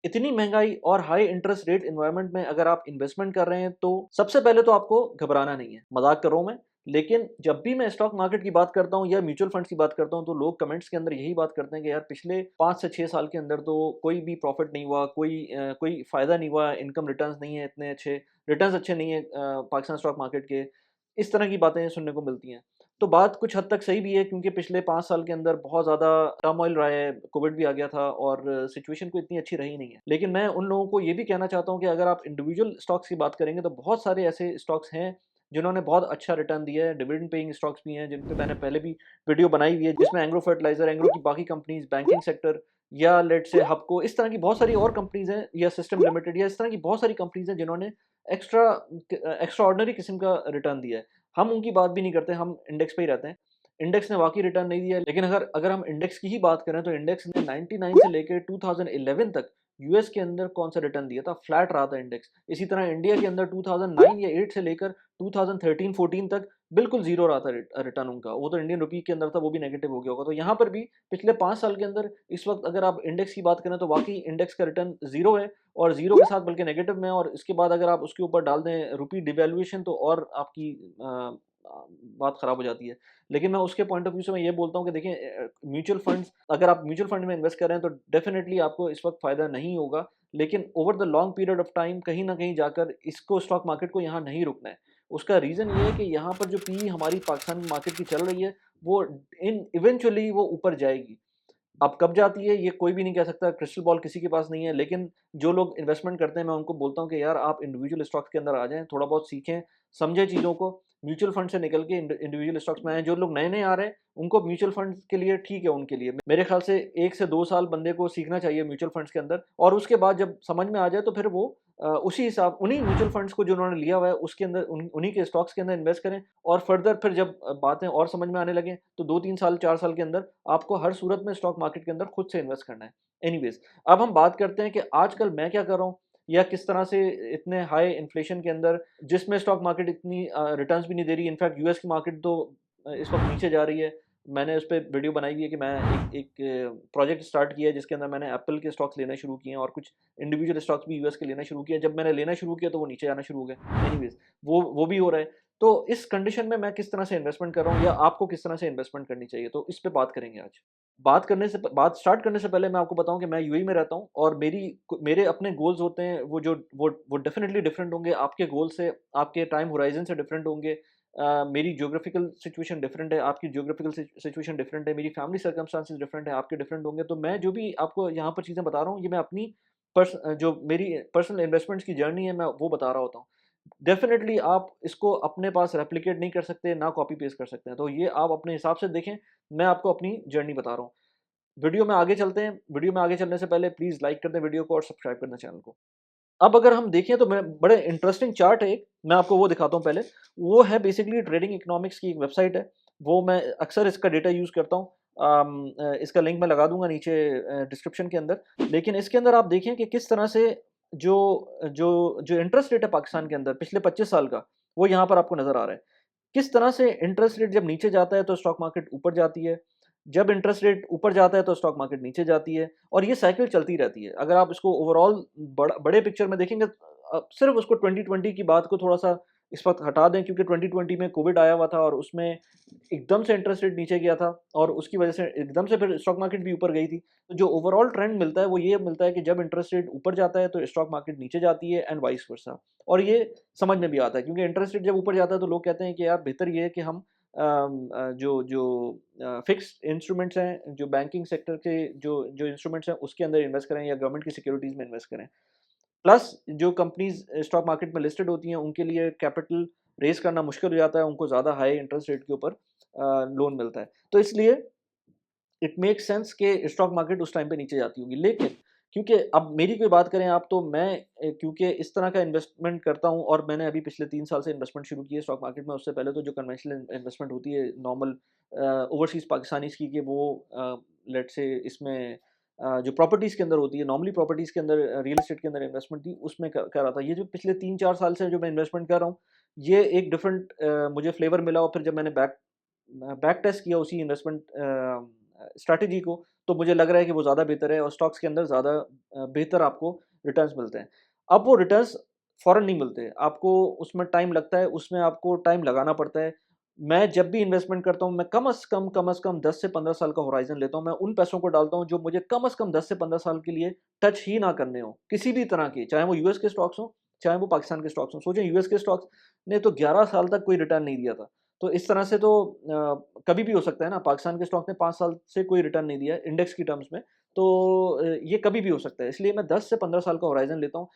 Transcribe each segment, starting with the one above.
इतनी महँगाई और हाई इंटरेस्ट रेट एनवायरनमेंट में अगर आप इन्वेस्टमेंट कर रहे हैं, तो सबसे पहले तो आपको घबराना नहीं है। मज़ाक कर रहा हूँ मैं, लेकिन जब भी मैं स्टॉक मार्केट की बात करता हूँ या म्यूचुअल फंड्स की बात करता हूँ, तो लोग कमेंट्स के अंदर यही बात करते हैं कि यार पिछले 5 से 6 साल के अंदर तो कोई भी प्रॉफ़िट नहीं हुआ, कोई फ़ायदा नहीं हुआ, इनकम रिटर्न्स नहीं है इतने अच्छे, रिटर्न्स अच्छे नहीं है पाकिस्तान स्टॉक मार्केट के। इस तरह की बातें सुनने को मिलती हैं। तो बात कुछ हद तक सही भी है, क्योंकि पिछले 5 साल के अंदर बहुत ज़्यादा टर्मॉइल रहा है, कोविड भी आ गया था और सिचुएशन कोई इतनी अच्छी रही नहीं है। लेकिन मैं उन लोगों को ये भी कहना चाहता हूँ कि अगर आप इंडिविजुअल स्टॉक्स की बात करेंगे, तो बहुत सारे ऐसे स्टॉक्स हैं जिन्होंने बहुत अच्छा रिटर्न दिया है, डिविडेंड पेइंग स्टॉक्स भी हैं, जिन पे मैंने पहले भी वीडियो बनाई हुई है, जिसमें एग्रो फर्टिलाइज़र, एग्रो की बाकी कंपनीज़, बैंकिंग सेक्टर या लेट्स से हबको, इस तरह की बहुत सारी और कंपनीज़ हैं, या सिस्टम लिमिटेड, या इस तरह की बहुत सारी कंपनीज़ हैं जिन्होंने एक्स्ट्रा एक्स्ट्रा ऑर्डिनरी किस्म का रिटर्न दिया है। हम उनकी बात भी नहीं करते, हम इंडेक्स पे ही रहते हैं। इंडेक्स ने वाक़ई रिटर्न नहीं दिया है, लेकिन अगर अगर हम इंडेक्स की ही बात करें, तो इंडेक्स ने 99 से लेके 2011 तक यूएस के अंदर कौन-सा रिटर्न दिया था, फ्लैट रहा था इंडेक्स। इसी तरह इंडिया के अंदर 2009 या 8 से लेकर 2013-14 तक बिल्कुल ज़ीरो रहा था रिटर्न उनका। वो तो इंडियन रुपी के अंदर था, वो भी नेगेटिव हो गया होगा। तो यहाँ पर भी पिछले 5 साल के अंदर इस वक़्त अगर आप इंडेक्स की बात करें, तो वाक़ई इंडेक्स का रिटर्न ज़ीरो है, और ज़ीरो के साथ बल्कि नेगेटिव में है, और इसके बाद अगर आप उसके ऊपर डाल दें रुपी डिवैल्यूएशन, तो और आपकी बात ख़राब हो जाती है। लेकिन मैं उसके पॉइंट ऑफ व्यू से मैं ये बोलता हूँ कि देखिए, म्यूचुअल फंड्स, अगर आप म्यूचुअल फंड में इन्वेस्ट कर रहे हैं, तो डेफ़िनिटली आपको इस वक़्त फ़ायदा नहीं होगा। लेकिन over the long period of time कहीं न कहीं जाकर इसको, स्टॉक मार्केट को यहाँ नहीं रुकना है। उसका रीज़न ये है कि यहाँ पर जो पीई हमारी पाकिस्तान मार्केट की चल रही है, वो इन इवेंचुअली वो ऊपर जाएगी। अब कब जाती है, ये कोई भी नहीं कह सकता, क्रिस्टल बॉल किसी के पास नहीं है। लेकिन जो लोग इन्वेस्टमेंट करते हैं, मैं उनको बोलता हूँ कि यार आप इंडिविजुअल स्टॉक्स के अंदर आ जाएँ, थोड़ा बहुत सीखें, समझें चीज़ों को। म्यूचुअल फंड से निकल के इंडिविजुअल स्टॉक्स में आएँ। जो लोग नए-नए आ रहे हैं, उनको म्यूचुअल फंड्स के लिए ठीक है उनके लिए। मेरे ख़्याल से 1 से 2 साल बंदे को सीखना चाहिए म्यूचुअल फंड्स के अंदर, और उसके बाद जब समझ में आ जाए, तो फिर वो उसी हिसाब, उन्हीं म्यूचुअल फंड्स को जो उन्होंने लिया हुआ है, उसके अंदर उन्हीं के स्टॉक्स के अंदर इन्वेस्ट करें, और फर्दर फिर जब बातें और समझ में आने लगें, तो 2-3 साल, 4 साल के अंदर आपको हर सूरत में स्टॉक मार्केट के अंदर खुद से इन्वेस्ट करना है। एनीवेज़, अब हम बात करते हैं कि आजकल मैं क्या कर रहा हूँ, या किस तरह से इतने हाई इन्फ्लेशन के अंदर, जिसमें स्टॉक मार्केट इतनी रिटर्न्स भी नहीं दे रही, इनफैक्ट यूएस की मार्केट तो इस वक़्त नीचे जा रही है। मैंने उस पे वीडियो बनाई हुई है कि मैं एक एक प्रोजेक्ट स्टार्ट किया है, जिसके अंदर मैंने एप्पल के स्टॉक्स लेना शुरू किए हैं, और कुछ इंडिविजुअल स्टॉक्स भी यूएस के लेना शुरू किया। जब मैंने लेना शुरू किया, तो वो नीचे आना शुरू हो गए। एनीवेज़, वो भी हो रहा है। तो इस कंडीशन में मैं किस तरह से इन्वेस्टमेंट कर रहा हूँ, या आपको किस तरह से इन्वेस्टमेंट करनी चाहिए, तो इस पे बात करेंगे आज। बात स्टार्ट करने से पहले मैं आपको बताऊँ कि मैं यूएई में रहता हूँ, और मेरे अपने गोल्स होते हैं, वो डेफ़िनिटली डिफरेंट होंगे आपके गोल से, आपके टाइम होराइज़न से डिफरेंट होंगे। मेरी ज्योग्राफिकल सिचुएशन डिफरेंट है, आपकी ज्योग्राफिकल सिचुएशन डिफरेंट है, मेरी फैमिली सर्कमस्टेंसेस डिफरेंट है, आपके डिफरेंट होंगे। तो मैं जो भी आपको यहाँ पर चीज़ें बता रहा हूँ, ये मैं अपनी जो मेरी पर्सनल इन्वेस्टमेंट्स की जर्नी है, मैं वो बता रहा होता हूँ। डेफ़िनेटली आप इसको अपने पास रेप्लिकेट नहीं कर सकते, ना कॉपी पेस्ट कर सकते हैं। तो ये आप अपने हिसाब से देखें, मैं आपको अपनी जर्नी बता रहा हूँ। वीडियो में आगे चलते हैं। वीडियो में आगे चलने से पहले प्लीज़ लाइक कर दें वीडियो को, और सब्सक्राइब कर दें चैनल को। अब अगर हम देखें, तो मैं बड़े इंटरेस्टिंग चार्ट है एक, मैं आपको वो दिखाता हूँ पहले। वो है बेसिकली ट्रेडिंग इकोनॉमिक्स की एक वेबसाइट है। वो मैं अक्सर इसका डेटा यूज़ करता हूँ। इसका लिंक मैं लगा दूँगा नीचे डिस्क्रिप्शन के अंदर। लेकिन इसके अंदर आप देखें कि किस तरह से जो जो जो इंटरेस्ट रेट है पाकिस्तान के अंदर पिछले 25 साल का, वो यहाँ पर आपको नज़र आ रहा है। किस तरह से इंटरेस्ट रेट जब नीचे जाता है, तो स्टॉक मार्केट ऊपर जाती है। जब इंटरेस्ट रेट ऊपर जाता है, तो स्टॉक मार्केट नीचे जाती है, और ये साइकिल चलती रहती है। अगर आप इसको ओवरऑल बड़े पिक्चर में देखेंगे, सिर्फ उसको 2020 की बात को थोड़ा-सा इस वक़्त हटा दें, क्योंकि 2020 में कोविड आया हुआ था, और उसमें एकदम से इंटरेस्ट रेट नीचे गया था, और उसकी वजह से एकदम से फिर स्टॉक मार्केट भी ऊपर गई थी। तो जो ओवरऑल ट्रेंड मिलता है, वो ये मिलता है कि जब इंटरेस्ट रेट ऊपर जाता है, तो स्टॉक मार्केट नीचे जाती है, एंड वाइस वर्सा। और ये समझ में भी आता है, क्योंकि इंटरेस्ट रेट जब ऊपर जाता है, तो लोग कहते हैं कि यार बेहतर ये है कि हम जो जो फिक्स्ड इंस्ट्रूमेंट्स हैं, जो बैंकिंग सेक्टर के जो जो इंस्ट्रूमेंट्स हैं, उसके अंदर इन्वेस्ट करें, या गवर्नमेंट की सिक्योरिटीज़ में इन्वेस्ट करें। प्लस जो कंपनीज़ स्टॉक मार्केट में लिस्टेड होती हैं, उनके लिए कैपिटल रेज़ करना मुश्किल हो जाता है, उनको ज़्यादा हाई इंटरेस्ट रेट के ऊपर लोन मिलता है। तो इसलिए इट मेक्स सेंस कि स्टॉक मार्केट उस टाइम पे नीचे जाती होगी। लेकिन क्योंकि अब मेरी कोई बात करें आप, तो मैं क्योंकि इस तरह का इन्वेस्टमेंट करता हूँ, और मैंने अभी पिछले 3 साल से इन्वेस्टमेंट शुरू की है स्टॉक मार्केट में। उससे पहले तो जो कन्वेंशनल इन्वेस्टमेंट होती है नॉर्मल ओवरसीज़ पाकिस्तानीज़ की, कि वो लेट्स से इसमें जो प्रॉपर्टीज़ के अंदर होती है, नॉर्मली प्रॉपर्टीज़ के अंदर रियल एस्टेट के अंदर इन्वेस्टमेंट थी, उसमें कर रहा था। ये जो पिछले 3-4 साल से जो मैं इन्वेस्टमेंट कर रहा हूँ, ये एक डिफरेंट मुझे फ्लेवर मिला, और फिर जब मैंने बैक टेस्ट किया उसी इन्वेस्टमेंट स्ट्रैटेजी को, तो मुझे लग रहा है कि वो ज़्यादा बेहतर है और स्टॉक्स के अंदर ज़्यादा बेहतर आपको रिटर्न्स मिलते हैं। अब वो रिटर्न्स फ़ौरन नहीं मिलते, आपको उसमें टाइम लगता है, उसमें आपको टाइम लगाना पड़ता है। मैं जब भी इन्वेस्टमेंट करता हूँ, मैं कम से कम 10 से 15 साल का होराइज़न लेता हूँ। मैं उन पैसों को डालता हूँ जो मुझे कम से कम 10 से 15 साल के लिए टच ही ना करने हों, किसी भी तरह के, चाहे वो यूएस के स्टॉक्स हों, चाहे वो पाकिस्तान के स्टॉक्स हों। सोचें यूएस के स्टॉक्स ने तो 11 साल तक कोई रिटर्न नहीं दिया था। तो इस तरह से तो कभी भी हो सकता है ना, पाकिस्तान के स्टॉक ने 5 साल से कोई रिटर्न नहीं दिया है इंडेक्स की टर्म्स में, तो ये कभी भी हो सकता है। इसलिए मैं 10 से 15 साल का होराइज़न लेता हूँ।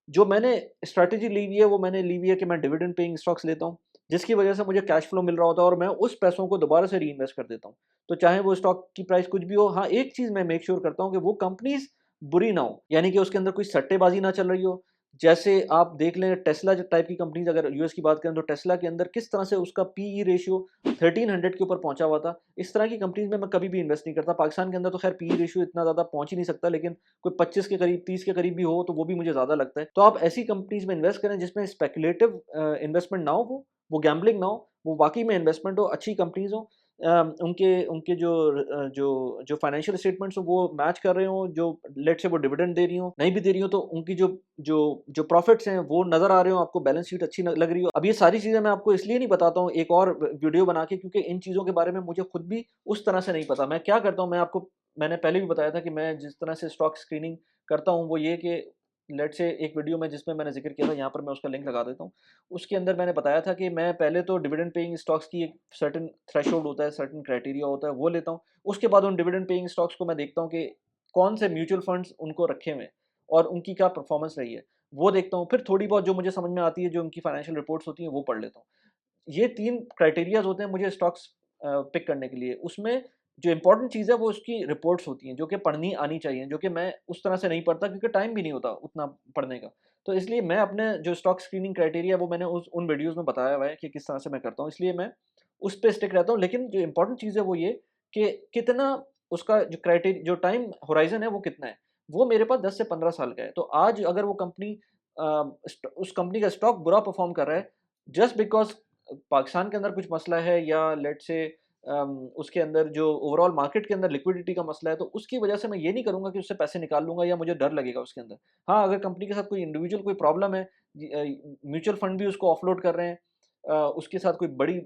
जो मैंने स्ट्रैटेजी ली हुई है, वो मैंने ली हुई है कि मैं डिविडेंड पेइंग स्टॉक्स लेता हूँ, जिसकी वजह से मुझे कैश फ्लो मिल रहा होता है और मैं उस पैसों को दोबारा से रीइन्वेस्ट कर देता हूँ। तो चाहे वो स्टॉक की प्राइस कुछ भी हो, हाँ, एक चीज़ मैं मेक श्योर करता हूँ कि वो कंपनीज़ बुरी ना हो, यानी कि उसके अंदर कोई सट्टेबाज़ी ना चल रही हो। जैसे आप देख लें टेस्ला ज टाइप की कंपनीज़, अगर यूएस की बात करें तो टेस्ला के अंदर किस तरह से उसका पीई रेशियो 1300 के ऊपर पहुँचा हुआ था। इस तरह की कंपनीज़ में मैं कभी भी इन्वेस्ट नहीं करता। पाकिस्तान के अंदर तो खैर पीई रेशियो इतना ज़्यादा पहुँच ही नहीं सकता, लेकिन कोई 25 के करीब, 30 के करीब भी हो, तो वो भी मुझे ज़्यादा लगता है। तो आप ऐसी कंपनीज़ में इन्वेस्ट करें जिसमें स्पेकुलेटिव इन्वेस्टमेंट ना हो, वो गैम्बलिंग ना हो, वो वाक़ई में इन्वेस्टमेंट हो, अच्छी कंपनीज़ हों, उनके उनके जो फाइनेंशियल स्टेटमेंट्स हों वो मैच कर रहे हों, जो लेट्स से वो डिविडेंड दे रही हों, नहीं भी दे रही हों तो उनकी जो जो जो प्रॉफिट्स हैं वो नज़र आ रहे हों, आपको बैलेंस शीट अच्छी लग रही हो। अब ये सारी चीज़ें मैं आपको इसलिए नहीं बताता हूँ एक और वीडियो बना के, क्योंकि इन चीज़ों के बारे में मुझे खुद भी उस तरह से नहीं पता। मैं क्या करता हूँ, मैंने पहले भी बताया था कि मैं जिस तरह से स्टॉक स्क्रीनिंग करता हूँ वो ये कि लेट्स से एक वीडियो में जिसमें मैंने ज़िक्र किया था, यहाँ पर मैं उसका लिंक लगा देता हूँ। उसके अंदर मैंने बताया था कि मैं पहले तो डिविडेंड पेइंग स्टॉक्स की एक सर्टेन थ्रेशोल्ड होता है, सर्टेन क्राइटेरिया होता है, वो लेता हूँ। उसके बाद उन डिविडेंड पेइंग स्टॉक्स को मैं देखता हूँ कि कौन से म्यूचुअल फंड्स उनको रखे हुए हैं और उनकी क्या परफॉर्मेंस रही है, वो देखता हूँ। फिर थोड़ी बहुत जो मुझे समझ में आती है, जो उनकी फाइनेंशियल रिपोर्ट्स होती हैं, वो पढ़ लेता हूँ। ये 3 क्राइटेरियाज़ होते हैं मुझे स्टॉक्स पिक करने के लिए। उसमें जो इम्पोर्टेंट चीज़ है वो उसकी रिपोर्ट्स होती हैं, जो कि पढ़नी आनी चाहिए, जो कि मैं उस तरह से नहीं पढ़ता क्योंकि टाइम भी नहीं होता उतना पढ़ने का। तो इसलिए मैं अपने जो स्टॉक स्क्रीनिंग क्राइटेरिया वो मैंने उस उन वीडियोज़ में बताया हुआ है कि किस तरह से मैं करता हूँ, इसलिए मैं उस पे स्टिक रहता हूँ। लेकिन जो इम्पोर्टेंट चीज़ है वो ये कि कितना उसका जो टाइम होराइज़न है वो कितना है, वो मेरे पास 10 से 15 साल का है। तो आज अगर वो कंपनी उस कंपनी का स्टॉक बुरा परफ़ॉर्म कर रहा है, जस्ट बिकॉज़ पाकिस्तान के अंदर कुछ मसला है या लेट्स से उसके अंदर जो ओवरऑल मार्केट के अंदर लिक्विडिटी का मसला है, तो उसकी वजह से मैं ये नहीं करूँगा कि उससे पैसे निकाल लूँगा या मुझे डर लगेगा उसके अंदर। हाँ, अगर कंपनी के साथ कोई इंडिविजुअल कोई प्रॉब्लम है, म्यूचुअल फंड भी उसको ऑफलोड कर रहे हैं, उसके साथ कोई बड़ी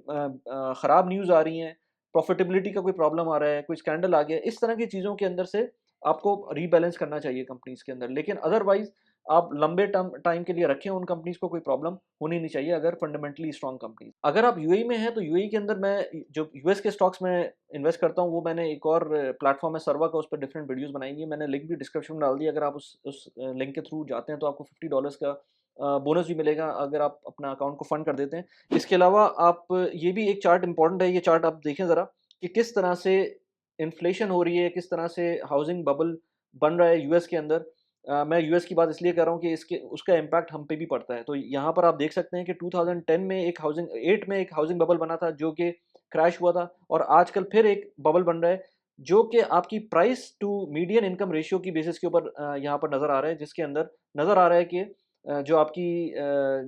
खराब न्यूज़ आ रही है, प्रॉफिटेबिलिटी का कोई प्रॉब्लम आ रहा है, कोई स्कैंडल आ गया है, इस तरह की चीज़ों के अंदर से आपको रीबैलेंस करना चाहिए कंपनीज़ के अंदर। लेकिन अदरवाइज़ आप लंबे टर्म टाइम के लिए रखें उन कंपनीज़ को, कोई प्रॉब्लम होनी नहीं चाहिए अगर फंडामेंटली स्ट्रॉन्ग कंपनी। अगर आप यूएई में हैं तो यूएई के अंदर मैं जो यूएस के स्टॉक्स में इन्वेस्ट करता हूँ, वो मैंने एक और प्लेटफ़ॉर्म है सर्वा का, उस पे डिफरेंट वीडियोज़ बनाई हुई है। मैंने लिंक भी डिस्क्रिप्शन में डाल दिया, अगर आप उस लिंक के थ्रू जाते हैं तो आपको $50 का बोनस भी मिलेगा अगर आप अपना अकाउंट को फंड कर देते हैं। इसके अलावा आप ये भी एक चार्ट इम्पोर्टेंट है, ये चार्ट आप देखें ज़रा कि किस तरह से इन्फ्लेशन हो रही है, किस तरह से हाउसिंग बबल बन रहा है यूएस के अंदर। मैं यूएस की बात इसलिए कर रहा हूँ कि इसके उसका इम्पैक्ट हम पे भी पड़ता है। तो यहाँ पर आप देख सकते हैं कि 2010 में एक हाउसिंग 8 में एक हाउसिंग बबल बना था जो कि क्रैश हुआ था, और आजकल फिर एक बबल बन रहा है जो कि आपकी price to median income ratio की बेसिस के ऊपर यहाँ पर नज़र आ रहा है, जिसके अंदर नज़र आ रहा है कि जो आपकी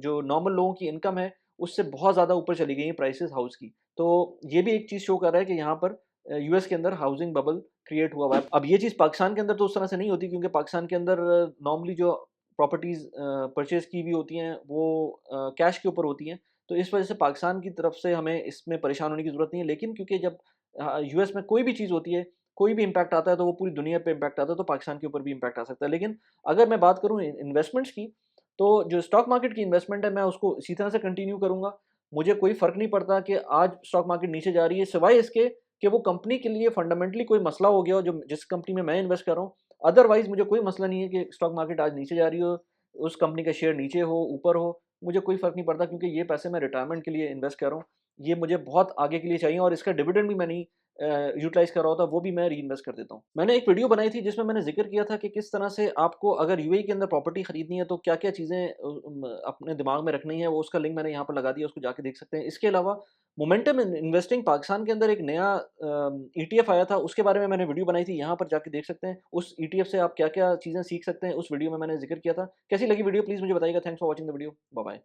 जो नॉर्मल लोगों की इनकम है उससे बहुत ज़्यादा ऊपर चली गई है प्राइसेस हाउस की। तो ये भी एक चीज़ शो कर रहा है कि यहाँ पर यूएस के अंदर हाउसिंग बबल क्रिएट हुआ है। अब ये चीज़ पाकिस्तान के अंदर तो उस तरह से नहीं होती, क्योंकि पाकिस्तान के अंदर नॉर्मली जो प्रॉपर्टीज़ परचेज़ की भी होती हैं वो कैश के ऊपर होती हैं। तो इस वजह से पाकिस्तान की तरफ से हमें इसमें परेशान होने की ज़रूरत नहीं है। लेकिन क्योंकि जब यूएस में कोई भी चीज़ होती है, कोई भी इम्पैक्ट आता है तो वो पूरी दुनिया पे इम्पैक्ट आता है, तो पाकिस्तान के ऊपर भी इम्पैक्ट आ सकता है। लेकिन अगर मैं बात करूँ इन्वेस्टमेंट्स की, तो जो स्टॉक मार्केट की इन्वेस्टमेंट है मैं उसको इसी तरह से कंटिन्यू करूँगा। मुझे कोई फ़र्क नहीं पड़ता कि आज स्टॉक मार्केट नीचे जा रही है, सिवाय इसके कि वो कंपनी के लिए फंडामेंटली कोई मसला हो गया हो, जो जिस कंपनी में मैं इन्वेस्ट कर रहा हूँ। अदरवाइज़ मुझे कोई मसला नहीं है कि स्टॉक मार्केट आज नीचे जा रही हो, उस कंपनी का शेयर नीचे हो, ऊपर हो, मुझे कोई फ़र्क नहीं पड़ता, क्योंकि ये पैसे मैं रिटायरमेंट के लिए इन्वेस्ट कर रहा हूँ। ये मुझे बहुत आगे के लिए चाहिए और इसका डिविडेंड भी मैं नहीं यूटिलाइज़ कर रहा होता, वो भी मैं रीइन्वेस्ट कर देता हूँ। मैंने एक वीडियो बनाई थी जिसमें मैंने ज़िक्र किया था कि किस तरह से आपको अगर यूएई के अंदर प्रॉपर्टी खरीदनी है तो क्या-क्या चीज़ें अपने दिमाग में रखनी है, वो उसका लिंक मैंने यहाँ पर लगा दिया, उसको जाके देख सकते हैं। इसके अलावा मोमेंटम इन इन्वेस्टिंग पाकिस्तान के अंदर एक नया ईटीएफ आया था, उसके बारे में मैंने वीडियो बनाई थी, यहाँ पर जाके देख सकते हैं। उस ईटीएफ से आप क्या-क्या चीज़ें सीख सकते हैं, उस वीडियो में मैंने ज़िक्र किया था। कैसी लगी वीडियो प्लीज़ मुझे बताइएगा। Thanks for watching the video. Bye bye.